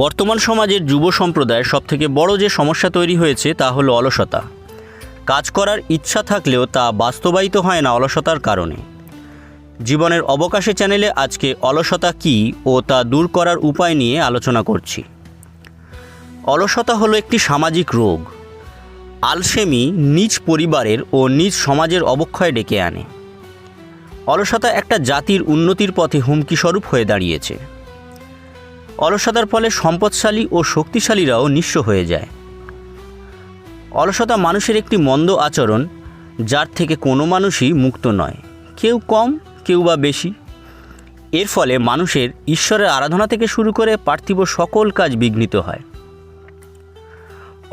বর্তমান সমাজের যুব সম্প্রদায়ের সবথেকে বড় যে সমস্যা তৈরি হয়েছে তা হলো অলসতা। কাজ করার ইচ্ছা থাকলেও তা বাস্তবায়িত হয় না অলসতার কারণে। জীবনের অবকাশে চ্যানেলে আজকে অলসতা কী ও তা দূর করার উপায় নিয়ে আলোচনা করছি। অলসতা হলো একটি সামাজিক রোগ। আলসেমি নিজ পরিবারের ও নিজ সমাজের অবক্ষয় ডেকে আনে। অলসতা একটা জাতির উন্নতির পথে হুমকিস্বরূপ হয়ে দাঁড়িয়েছে। অলসতার ফলে সম্পদশালী ও শক্তিশালীরাও নিঃস্ব হয়ে যায়। অলসতা মানুষের একটি মন্দ আচরণ, যার থেকে কোনো মানুষই মুক্ত নয়, কেউ কম কেউ বা বেশি। এর ফলে মানুষের ঈশ্বরের আরাধনা থেকে শুরু করে পার্থিব সকল কাজ বিঘ্নিত হয়।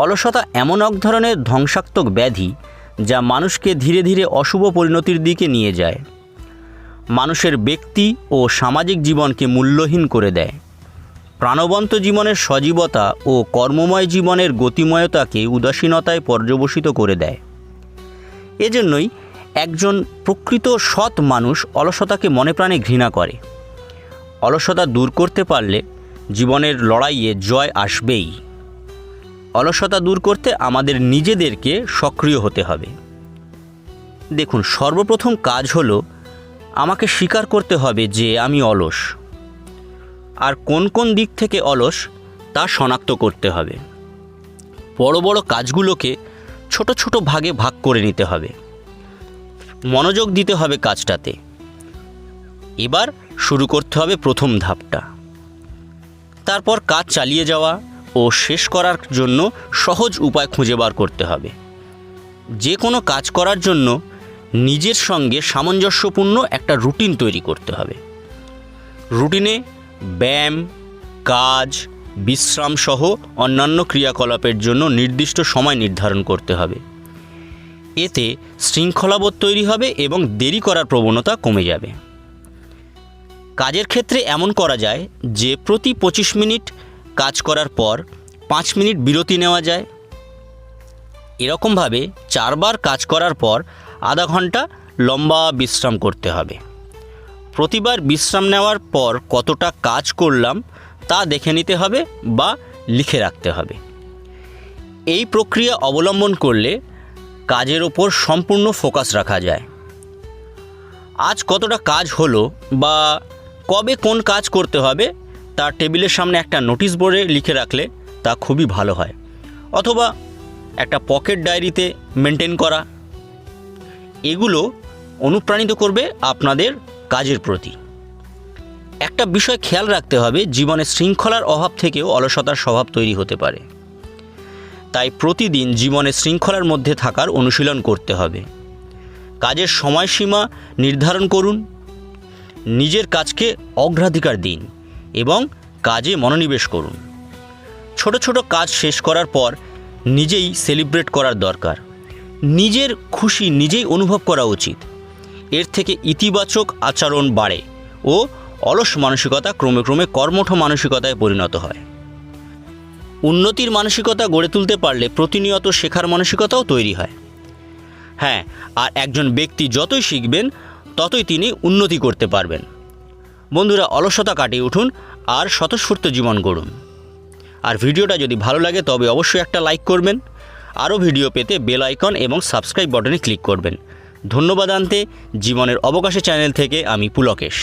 অলসতা এমন এক ধরনের ধ্বংসাত্মক ব্যাধি যা মানুষকে ধীরে ধীরে অশুভ পরিণতির দিকে নিয়ে যায়। মানুষের ব্যক্তি ও সামাজিক জীবনকে মূল্যহীন করে দেয়। প্রাণবন্ত জীবনের সজীবতা ও কর্মময় জীবনের গতিময়তাকে উদাসীনতায় পর্যবসিত করে দেয়। এজন্যই একজন প্রকৃত সৎ মানুষ অলসতাকে মনে প্রাণে ঘৃণা করে। অলসতা দূর করতে পারলে জীবনের লড়াইয়ে জয় আসবেই। অলসতা দূর করতে আমাদের নিজেদেরকে সক্রিয় হতে হবে। দেখুন, সর্বপ্রথম কাজ হলো আমাকে স্বীকার করতে হবে যে আমি অলস, আর কোন কোন দিক থেকে অলস তা শনাক্ত করতে হবে। বড় বড় কাজগুলোকে ছোট ছোট ভাগে ভাগ করে নিতে হবে, মনোযোগ দিতে হবে কাজটাতে। এবার শুরু করতে হবে প্রথম ধাপটা। তারপর কাজ চালিয়ে যাওয়া ও শেষ করার জন্য সহজ উপায় খুঁজে বার করতে হবে। যে কোনো কাজ করার জন্য নিজের সঙ্গে সামঞ্জস্যপূর্ণ একটা রুটিন তৈরি করতে হবে। রুটিনে ব্যায়াম, কাজ, বিশ্রাম সহ অন্যান্য ক্রিয়াকলাপের জন্য নির্দিষ্ট সময় নির্ধারণ করতে হবে। এতে শৃঙ্খলাবোধ তৈরি হবে এবং দেরি করার প্রবণতা কমে যাবে। কাজের ক্ষেত্রে এমন করা যায় যে প্রতি 25 মিনিট কাজ করার পর 5 মিনিট বিরতি নেওয়া যায়। এরকমভাবে 4 বার কাজ করার পর আধা ঘন্টা লম্বা বিশ্রাম করতে হবে। প্রতিবার বিশ্রাম নেওয়ার পর কতটা কাজ করলাম তা দেখে নিতে হবে বা লিখে রাখতে হবে। এই প্রক্রিয়া অবলম্বন করলে কাজের ওপর সম্পূর্ণ ফোকাস রাখা যায়। আজ কতটা কাজ হলো বা কবে কোন কাজ করতে হবে তা টেবিলের সামনে একটা নোটিশ বোর্ডে লিখে রাখলে তা খুবই ভালো হয়, অথবা একটা পকেট ডায়েরিতে মেনটেন করা। এগুলো অনুপ্রাণিত করবে আপনাদের কাজের প্রতি। একটা বিষয় খেয়াল রাখতে হবে, জীবনে শৃঙ্খলার অভাব থেকেও অলসতার স্বভাব তৈরি হতে পারে। তাই প্রতিদিন জীবনে শৃঙ্খলার মধ্যে থাকার অনুশীলন করতে হবে। কাজের সময়সীমা নির্ধারণ করুন, নিজের কাজকে অগ্রাধিকার দিন এবং কাজে মনোনিবেশ করুন। ছোট ছোট কাজ শেষ করার পর নিজেই সেলিব্রেট করার দরকার। নিজের খুশি নিজেই অনুভব করা উচিত। এর থেকে ইতিবাচক আচরণ বাড়ে ও অলস মানসিকতা ক্রমে ক্রমে কর্মঠ মানসিকতায় পরিণত হয়। উন্নতির মানসিকতা গড়ে তুলতে পারলে প্রতিনিয়ত শেখার মানসিকতাও তৈরি হয়। হ্যাঁ, আর একজন ব্যক্তি যতই শিখবেন ততই তিনি উন্নতি করতে পারবেন। বন্ধুরা, অলসতা কাটিয়ে উঠুন আর স্বতঃস্ফূর্ত জীবন গড়ুন। আর ভিডিওটা যদি ভালো লাগে তবে অবশ্যই একটা লাইক করবেন। আরও ভিডিও পেতে বেল আইকন এবং সাবস্ক্রাইব বাটনে ক্লিক করবেন। ধন্যবাদ। আনতে জীবনের অবকাশে চ্যানেল থেকে আমি পুলকেশ।